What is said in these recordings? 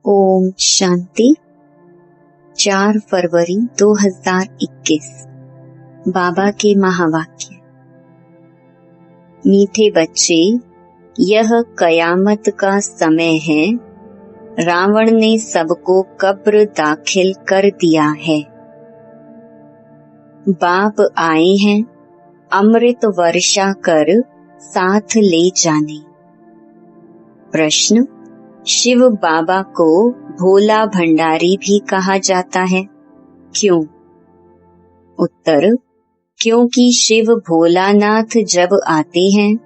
ओम शांति। 4 फरवरी 2021 बाबा के महावाक्य। मीठे बच्चे, यह कयामत का समय है। रावण ने सबको कब्र दाखिल कर दिया है। बाप आए हैं अमृत वर्षा कर साथ ले जाने। प्रश्न, शिव बाबा को भोला भंडारी भी कहा जाता है, क्यों? उत्तर, क्योंकि शिव भोलानाथ जब आते हैं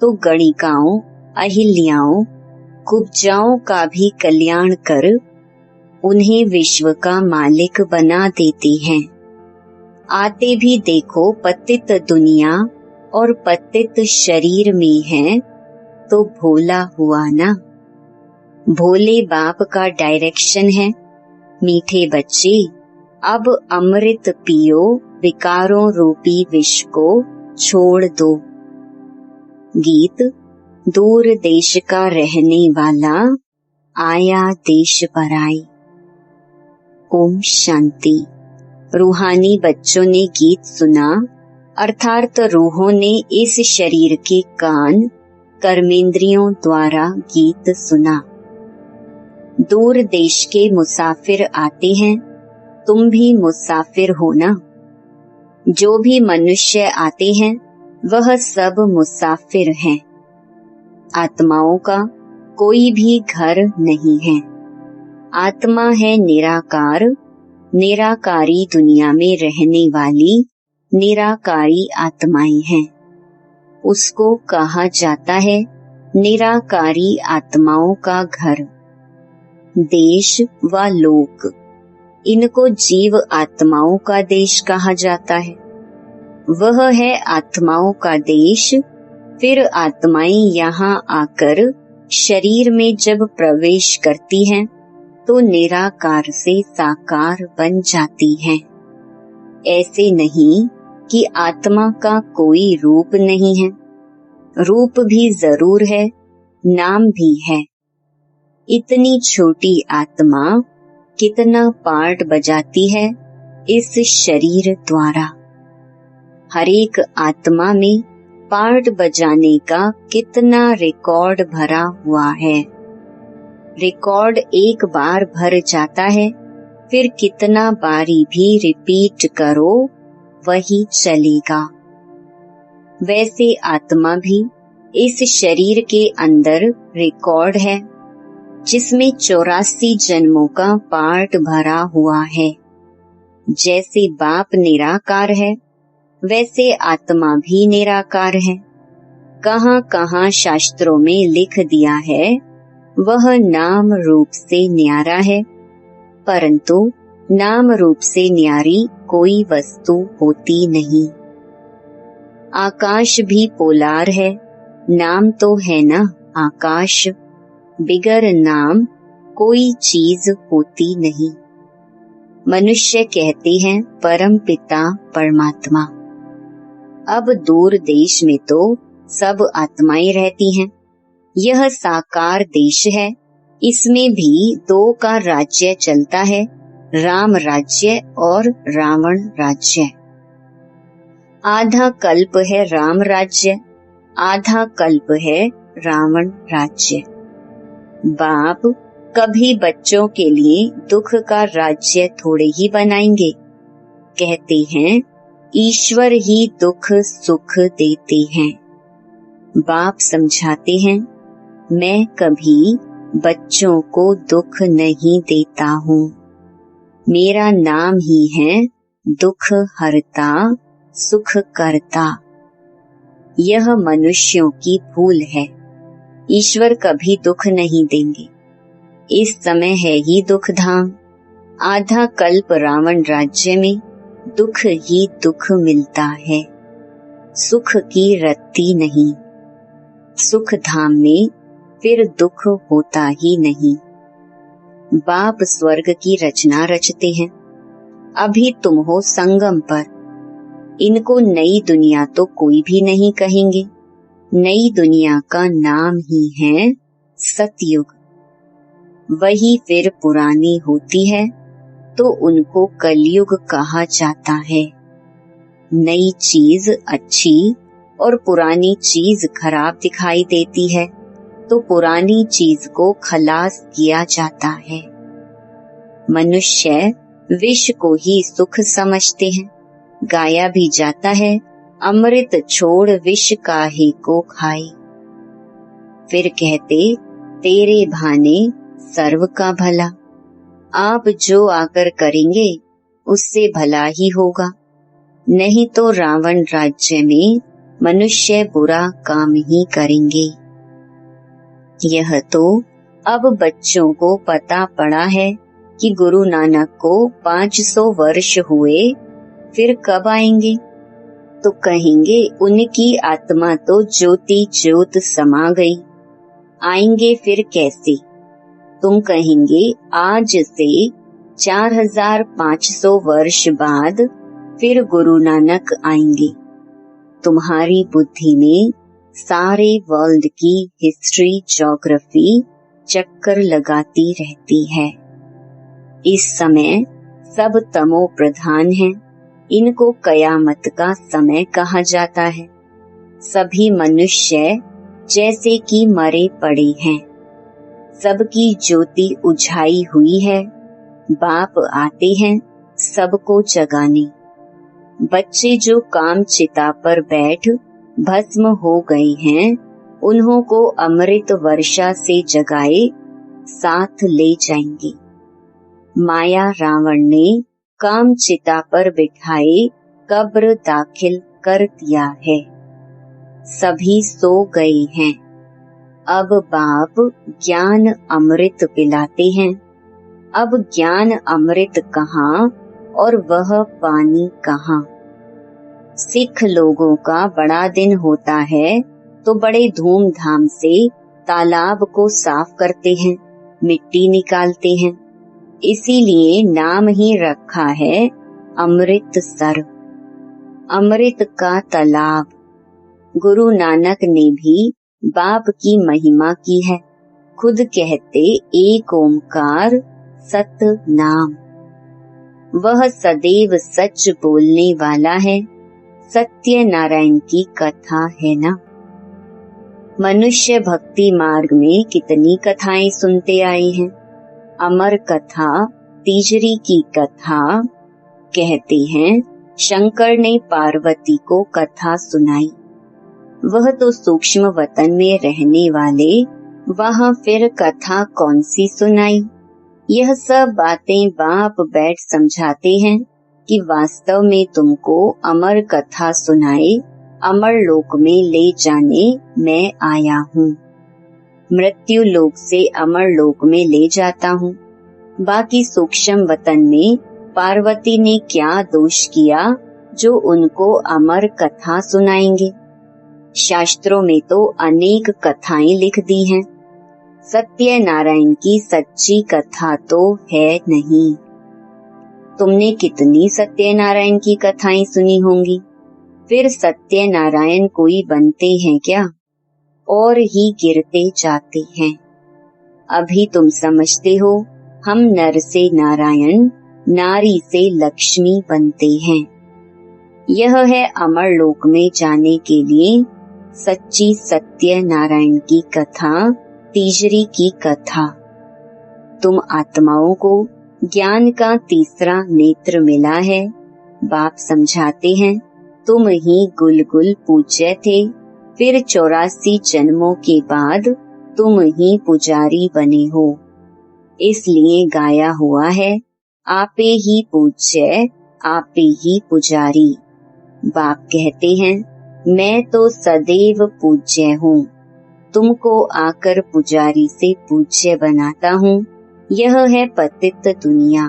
तो गणिकाओं, अहिल्याओं, कुब्जाओं का भी कल्याण कर उन्हें विश्व का मालिक बना देते हैं। आते भी देखो पतित दुनिया और पतित शरीर में है तो भोला हुआ ना। भोले बाप का डायरेक्शन है, मीठे बच्चे अब अमृत पियो, विकारों रूपी विष को छोड़ दो। गीत। दूर देश का रहने वाला आया देश पराई। ओम शांति। रूहानी बच्चों ने गीत सुना, अर्थात रूहों ने इस शरीर के कान कर्मेंद्रियों द्वारा गीत सुना। दूर देश के मुसाफिर आते हैं, तुम भी मुसाफिर हो ना। जो भी मनुष्य आते हैं वह सब मुसाफिर हैं। आत्माओं का कोई भी घर नहीं है। आत्मा है निराकार, निराकारी दुनिया में रहने वाली निराकारी आत्माएं हैं। उसको कहा जाता है निराकारी आत्माओं का घर। देश व लोक, इनको जीव आत्माओं का देश कहा जाता है। वह है आत्माओं का देश। फिर आत्माएं यहाँ आकर शरीर में जब प्रवेश करती हैं तो निराकार से साकार बन जाती हैं। ऐसे नहीं कि आत्मा का कोई रूप नहीं है। रूप भी जरूर है, नाम भी है। इतनी छोटी आत्मा कितना पार्ट बजाती है इस शरीर द्वारा। हर एक आत्मा में पार्ट बजाने का कितना रिकॉर्ड भरा हुआ है। रिकॉर्ड एक बार भर जाता है, फिर कितना बारी भी रिपीट करो वही चलेगा। वैसे आत्मा भी इस शरीर के अंदर रिकॉर्ड है, जिसमें 84 जन्मों का पार्ट भरा हुआ है। जैसे बाप निराकार है, वैसे आत्मा भी निराकार है। कहाँ कहाँ शास्त्रों में लिख दिया है वह नाम रूप से न्यारा है, परंतु नाम रूप से न्यारी कोई वस्तु होती नहीं। आकाश भी पोलार है, नाम तो है ना आकाश। बिगर नाम कोई चीज होती नहीं। मनुष्य कहते हैं परम पिता परमात्मा। अब दूर देश में तो सब आत्माएं रहती हैं। यह साकार देश है। इसमें भी 2 का राज्य चलता है, राम राज्य और रावण राज्य। आधा कल्प है राम राज्य, आधा कल्प है रावण राज्य। बाप कभी बच्चों के लिए दुख का राज्य थोड़े ही बनाएंगे। कहते हैं ईश्वर ही दुख सुख देते हैं। बाप समझाते हैं मैं कभी बच्चों को दुख नहीं देता हूँ। मेरा नाम ही है दुख हरता सुख करता। यह मनुष्यों की भूल है। ईश्वर कभी दुख नहीं देंगे। इस समय है ही दुख धाम। आधा कल्प रावण राज्य में दुख ही दुख मिलता है, सुख की रत्ती नहीं। सुख धाम में फिर दुख होता ही नहीं। बाप स्वर्ग की रचना रचते हैं। अभी तुम हो संगम पर। इनको नई दुनिया तो कोई भी नहीं कहेंगे। नई दुनिया का नाम ही है सतयुग। वही फिर पुरानी होती है तो उनको कलयुग कहा जाता है। नई चीज अच्छी और पुरानी चीज खराब दिखाई देती है तो पुरानी चीज को खलास किया जाता है। मनुष्य विष को ही सुख समझते हैं। गाया भी जाता है, अमृत छोड़ विष काहे को खाए। फिर कहते, तेरे भाने सर्व का भला। आप जो आकर करेंगे उससे भला ही होगा, नहीं तो रावण राज्य में मनुष्य बुरा काम ही करेंगे। यह तो अब बच्चों को पता पड़ा है कि गुरु नानक को 500 वर्ष हुए, फिर कब आएंगे? तो कहेंगे उनकी आत्मा तो ज्योति ज्योत समा गई, आएंगे फिर कैसे? तुम कहेंगे आज से 4500 वर्ष बाद फिर गुरु नानक आएंगे। तुम्हारी बुद्धि में सारे वर्ल्ड की हिस्ट्री ज्योग्राफी चक्कर लगाती रहती है। इस समय सब तमो प्रधान हैं। इनको कयामत का समय कहा जाता है। सभी मनुष्य जैसे कि मरे पड़े हैं। सबकी ज्योति उझाई हुई है। बाप आते हैं सबको जगाने। बच्चे जो काम चिता पर बैठ भस्म हो गए हैं, उन्हों को अमृत वर्षा से जगाए साथ ले जाएंगे। माया रावण ने काम चिता पर बिठाए कब्र दाखिल कर दिया है। सभी सो गए हैं। अब बाप ज्ञान अमृत पिलाते हैं। अब ज्ञान अमृत कहाँ और वह पानी कहाँ? सिख लोगों का बड़ा दिन होता है तो बड़े धूमधाम से तालाब को साफ करते हैं, मिट्टी निकालते हैं। इसीलिए नाम ही रखा है अमृतसर, अमृत का तालाब। गुरु नानक ने भी बाप की महिमा की है। खुद कहते एक ओंकार सत नाम। वह सदैव सच बोलने वाला है। सत्य नारायण की कथा है ना। मनुष्य भक्ति मार्ग में कितनी कथाएं सुनते आए हैं। अमर कथा, तीजरी की कथा। कहते हैं शंकर ने पार्वती को कथा सुनाई। वह तो सूक्ष्म वतन में रहने वाले, वहाँ फिर कथा कौन सी सुनाई? यह सब बातें बाप बैठ समझाते हैं कि वास्तव में तुमको अमर कथा सुनाए, अमर लोक में ले जाने मैं आया हूँ। मृत्यु लोक से अमर लोक में ले जाता हूँ। बाकी सूक्ष्म वतन में पार्वती ने क्या दोष किया जो उनको अमर कथा सुनाएंगे? शास्त्रों में तो अनेक कथाएं लिख दी हैं। सत्य नारायण की सच्ची कथा तो है नहीं। तुमने कितनी सत्य नारायण की कथाएं सुनी होंगी। फिर सत्य नारायण कोई बनते हैं क्या? और ही गिरते जाते हैं। अभी तुम समझते हो हम नर से नारायण, नारी से लक्ष्मी बनते हैं। यह है अमर लोक में जाने के लिए सच्ची सत्य नारायण की कथा, तीजरी की कथा। तुम आत्माओं को ज्ञान का तीसरा नेत्र मिला है। बाप समझाते हैं तुम ही गुलगुल पूज्य थे, फिर 84 जन्मों के बाद तुम ही पुजारी बने हो। इसलिए गाया हुआ है आपे ही पूज्य, आपे ही पुजारी। बाप कहते हैं मैं तो सदैव पूज्य हूँ, तुमको आकर पुजारी से पूज्य बनाता हूँ। यह है पतित दुनिया।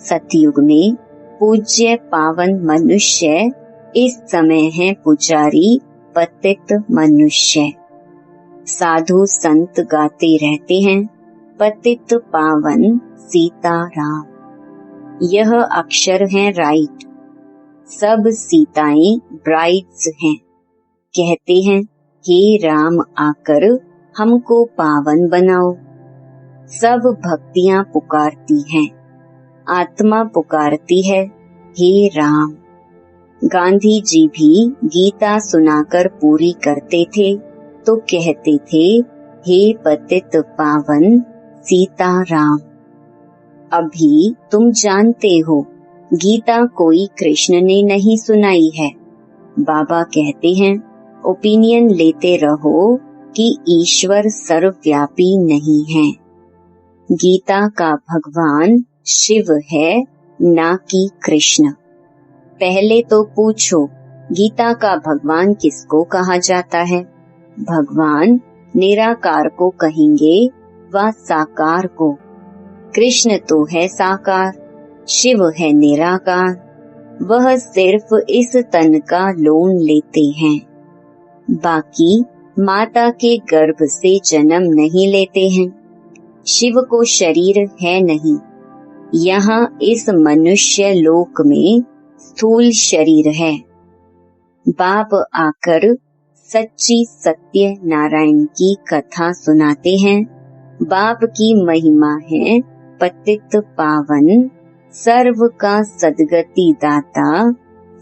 सतयुग में पूज्य पावन मनुष्य, इस समय है पुजारी पतित मनुष्य। साधु संत गाते रहते हैं पतित पावन सीताराम। यह अक्षर है राइट। सब सीताएं ब्राइड्स हैं। कहते हैं हे राम आकर हमको पावन बनाओ। सब भक्तियां पुकारती हैं। आत्मा पुकारती है, हे राम। गांधी जी भी गीता सुनाकर पूरी करते थे तो कहते थे, हे पतित पावन सीताराम। अभी तुम जानते हो गीता कोई कृष्ण ने नहीं सुनाई है। बाबा कहते हैं, ओपिनियन लेते रहो कि ईश्वर सर्वव्यापी नहीं है। गीता का भगवान शिव है, ना कि कृष्ण। पहले तो पूछो, गीता का भगवान किसको कहा जाता है? भगवान निराकार को कहेंगे व साकार को। कृष्ण तो है साकार, शिव है निराकार। वह सिर्फ इस तन का लोन लेते हैं, बाकी माता के गर्भ से जन्म नहीं लेते हैं। शिव को शरीर है नहीं। यहाँ इस मनुष्य लोक में स्थूल शरीर है। बाप आकर सच्ची सत्य नारायण की कथा सुनाते हैं। बाप की महिमा है पतित पावन, सर्व का सद्गति दाता,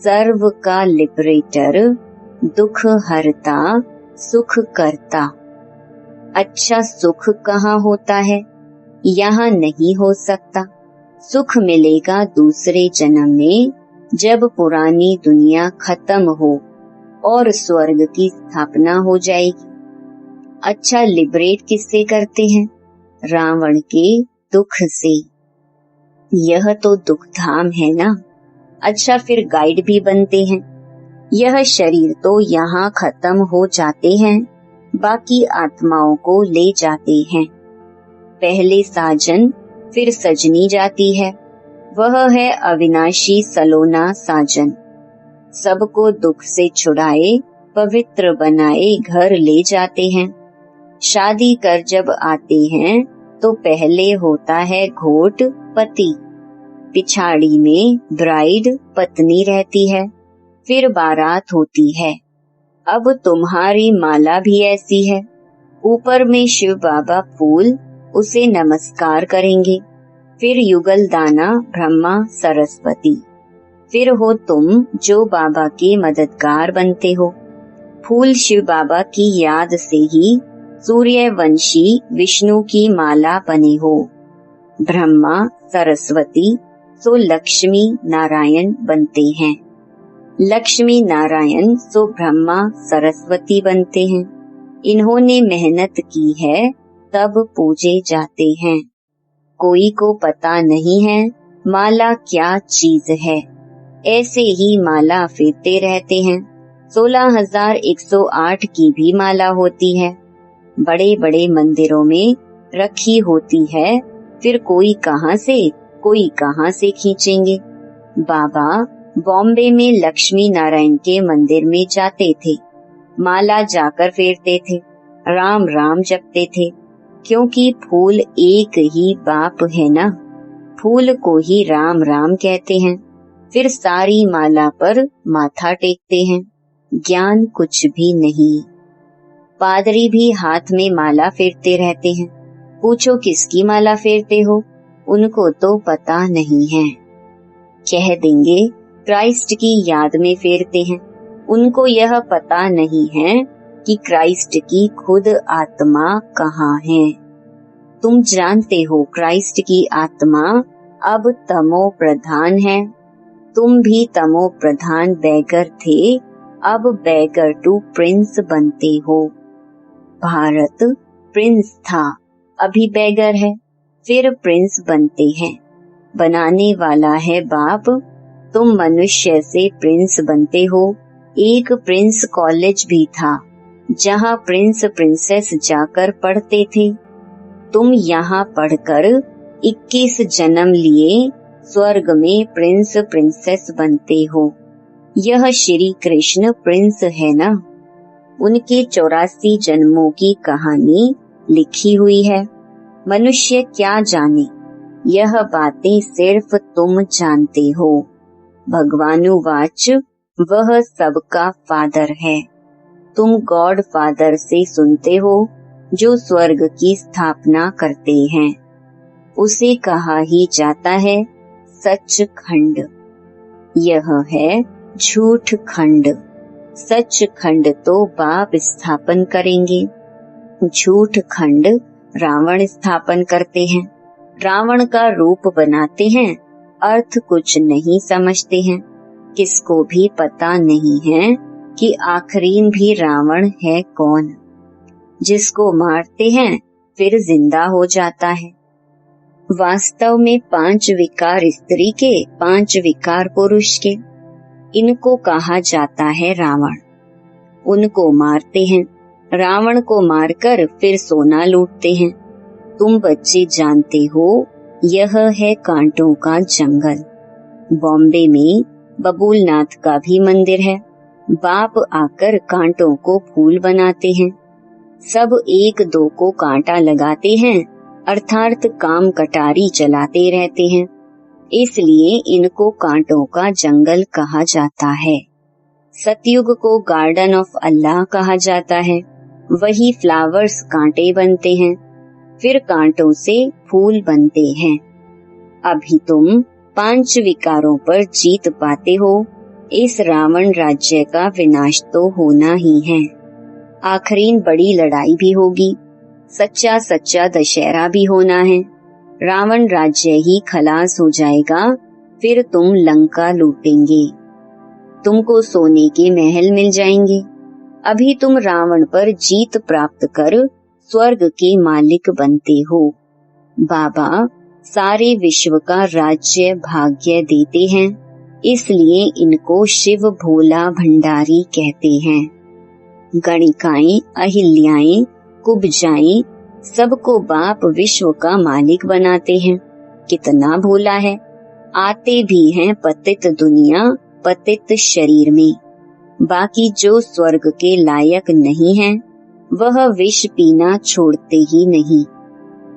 सर्व का लिबरेटर, दुख हरता, सुख करता। अच्छा सुख कहाँ होता है? यहाँ नहीं हो सकता। सुख मिलेगा दूसरे जन्म में, जब पुरानी दुनिया खत्म हो और स्वर्ग की स्थापना हो जाएगी। अच्छा लिबरेट किससे करते हैं? रावण के दुख से। यह तो दुख धाम है ना। अच्छा फिर गाइड भी बनते हैं। यह शरीर तो यहाँ खत्म हो जाते हैं, बाकी आत्माओं को ले जाते हैं। पहले साजन फिर सजनी जाती है। वह है अविनाशी सलोना साजन। सबको दुख से छुड़ाए, पवित्र बनाए घर ले जाते हैं। शादी कर जब आते हैं तो पहले होता है घोट पति, पिछाड़ी में ब्राइड पत्नी रहती है, फिर बारात होती है। अब तुम्हारी माला भी ऐसी है। ऊपर में शिव बाबा फूल, उसे नमस्कार करेंगे। फिर युगल दाना ब्रह्मा सरस्वती। फिर हो तुम जो बाबा के मददगार बनते हो। फूल शिव बाबा की याद से ही सूर्यवंशी विष्णु की माला बने हो। ब्रह्मा सरस्वती सो लक्ष्मी नारायण बनते हैं। लक्ष्मी नारायण सो ब्रह्मा सरस्वती बनते हैं। इन्होंने मेहनत की है तब पूजे जाते हैं। कोई को पता नहीं है माला क्या चीज है। ऐसे ही माला फेरते रहते हैं। 16,108 की भी माला होती है। बड़े बड़े मंदिरों में रखी होती है। फिर कोई कहाँ से खींचेंगे। बाबा बॉम्बे में लक्ष्मी नारायण के मंदिर में जाते थे। माला जाकर फेरते थे, राम राम जपते थे, क्योंकि फूल एक ही बाप है ना। फूल को ही राम राम कहते हैं। फिर सारी माला पर माथा टेकते हैं। ज्ञान कुछ भी नहीं। पादरी भी हाथ में माला फेरते रहते हैं। पूछो किसकी माला फेरते हो? उनको तो पता नहीं है। कह देंगे क्राइस्ट की याद में फेरते हैं। उनको यह पता नहीं है कि क्राइस्ट की खुद आत्मा कहाँ है। तुम जानते हो क्राइस्ट की आत्मा अब तमो प्रधान है। तुम भी तमो प्रधान बैगर थे, अब बैगर टू प्रिंस बनते हो। भारत प्रिंस था, अभी बैगर है, फिर प्रिंस बनते हैं। बनाने वाला है बाप। तुम मनुष्य से प्रिंस बनते हो। एक प्रिंस कॉलेज भी था, जहाँ प्रिंस प्रिंसेस जाकर पढ़ते थे। तुम यहाँ पढ़कर 21 जन्म लिए स्वर्ग में प्रिंस प्रिंसेस बनते हो। यह श्री कृष्ण प्रिंस है ना। उनके 84 जन्मों की कहानी लिखी हुई है। मनुष्य क्या जाने, यह बातें सिर्फ तुम जानते हो। भगवानुवाच वह सबका फादर है। तुम गॉड फादर से सुनते हो, जो स्वर्ग की स्थापना करते हैं, उसे कहा ही जाता है सचखंड। यह है झूठ खंड। सचखंड तो बाप स्थापन करेंगे, झूठ खंड रावण स्थापन करते हैं। रावण का रूप बनाते हैं, अर्थ कुछ नहीं समझते हैं। किसको भी पता नहीं है कि आखरीन भी रावण है कौन। जिसको मारते हैं फिर जिंदा हो जाता है। वास्तव में 5 विकार स्त्री के, 5 विकार पुरुष के। इनको कहा जाता है रावण। उनको मारते हैं, रावण को मारकर फिर सोना लूटते हैं। तुम बच्चे जानते हो यह है कांटों का जंगल। बॉम्बे में बबूलनाथ का भी मंदिर है। बाप आकर कांटों को फूल बनाते हैं। सब एक दो को कांटा लगाते हैं, अर्थात काम कटारी चलाते रहते हैं। इसलिए इनको कांटों का जंगल कहा जाता है। सतयुग को गार्डन ऑफ अल्लाह कहा जाता है। वही फ्लावर्स कांटे बनते हैं, फिर कांटों से फूल बनते हैं। अभी तुम 5 विकारों पर जीत पाते हो। इस रावण राज्य का विनाश तो होना ही है। आखरीन बड़ी लड़ाई भी होगी। सच्चा सच्चा दशहरा भी होना है। रावण राज्य ही खलास हो जाएगा, फिर तुम लंका लूटेंगे। तुमको सोने के महल मिल जाएंगे। अभी तुम रावण पर जीत प्राप्त कर स्वर्ग के मालिक बनते हो। बाबा सारे विश्व का राज्य भाग्य देते हैं, इसलिए इनको शिव भोला भंडारी कहते हैं। गणिकाएं, अहिल्याएं, कुब्जाएं, सबको बाप विश्व का मालिक बनाते हैं। कितना भोला है। आते भी हैं पतित दुनिया, पतित शरीर में। बाकी जो स्वर्ग के लायक नहीं है, वह विष पीना छोड़ते ही नहीं।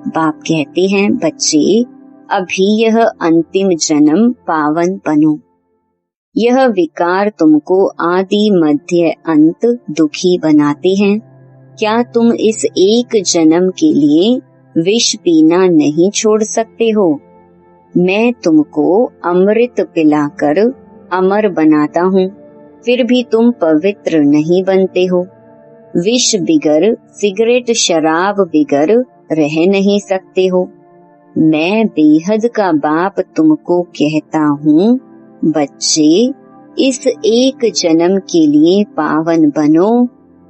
बाप कहते हैं, बच्चे अभी यह अंतिम जन्म पावन बनो। यह विकार तुमको आदि मध्य अंत दुखी बनाते हैं। क्या तुम इस एक जन्म के लिए विष पीना नहीं छोड़ सकते हो? मैं तुमको अमृत पिलाकर अमर बनाता हूँ, फिर भी तुम पवित्र नहीं बनते हो। विष बिगर, सिगरेट शराब बिगर रह नहीं सकते हो। मैं बेहद का बाप तुमको कहता हूँ, बच्चे इस एक जन्म के लिए पावन बनो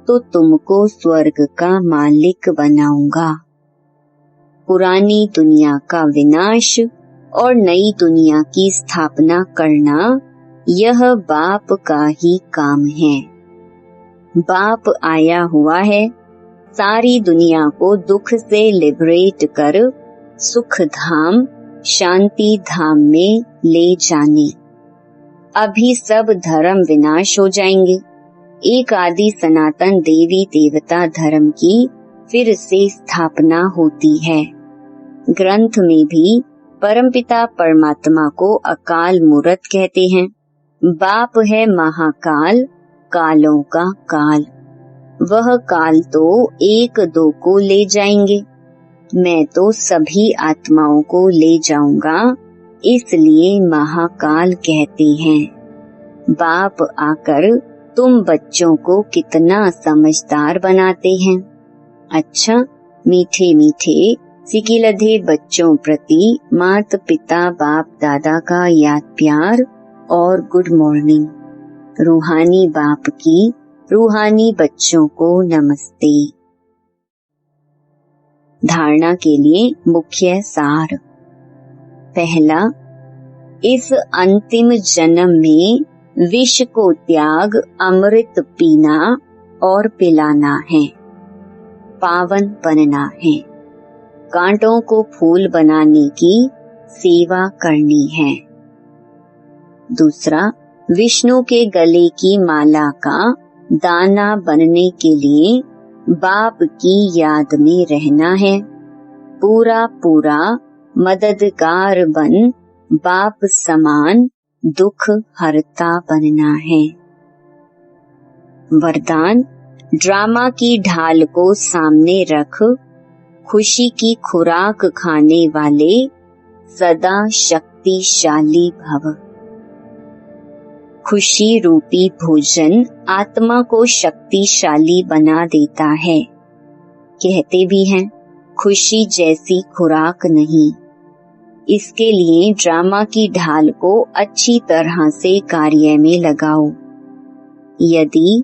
तो तुमको स्वर्ग का मालिक बनाऊंगा। पुरानी दुनिया का विनाश और नई दुनिया की स्थापना करना, यह बाप का ही काम है। बाप आया हुआ है सारी दुनिया को दुख से लिबरेट कर सुख धाम, शांति धाम में ले जाने। अभी सब धर्म विनाश हो जाएंगे। एक आदि सनातन देवी देवता धर्म की फिर से स्थापना होती है। ग्रंथ में भी परमपिता परमात्मा को अकाल मूर्त कहते हैं। बाप है महाकाल, कालों का काल। वह काल तो एक दो को ले जाएंगे, मैं तो सभी आत्माओं को ले जाऊंगा, इसलिए महाकाल कहते हैं। बाप आकर तुम बच्चों को कितना समझदार बनाते हैं। अच्छा, मीठे मीठे सिकिलधे बच्चों प्रति माता पिता बाप दादा का याद प्यार और गुड मॉर्निंग। रूहानी बाप की रूहानी बच्चों को नमस्ते। धारणा के लिए मुख्य सार। पहला, इस अंतिम जन्म में विष को त्याग अमृत पीना और पिलाना है, पावन बनना है। कांटों को फूल बनाने की सेवा करनी है। दूसरा, विष्णु के गले की माला का दाना बनने के लिए बाप की याद में रहना है। पूरा पूरा मददगार बन बाप समान दुख हरता बनना है। वरदान, ड्रामा की ढाल को सामने रख खुशी की खुराक खाने वाले सदा शक्तिशाली भव। खुशी रूपी भोजन आत्मा को शक्तिशाली बना देता है। कहते भी हैं, खुशी जैसी खुराक नहीं। इसके लिए ड्रामा की ढाल को अच्छी तरह से कार्य में लगाओ। यदि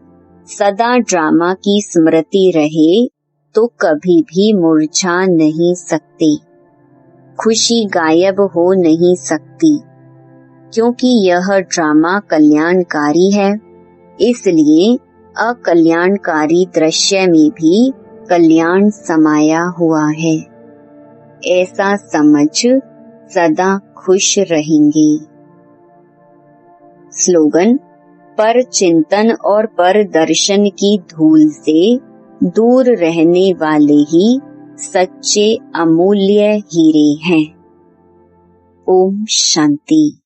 सदा ड्रामा की स्मृति रहे तो कभी भी मुरझा नहीं सकती। खुशी गायब हो नहीं सकती, क्योंकि यह ड्रामा कल्याणकारी है। इसलिए अकल्याणकारी दृश्य में भी कल्याण समाया हुआ है। ऐसा समझ सदा खुश रहेंगे। स्लोगन: पर चिंतन और पर दर्शन की धूल से दूर रहने वाले ही सच्चे अमूल्य हीरे हैं। ओम शांति।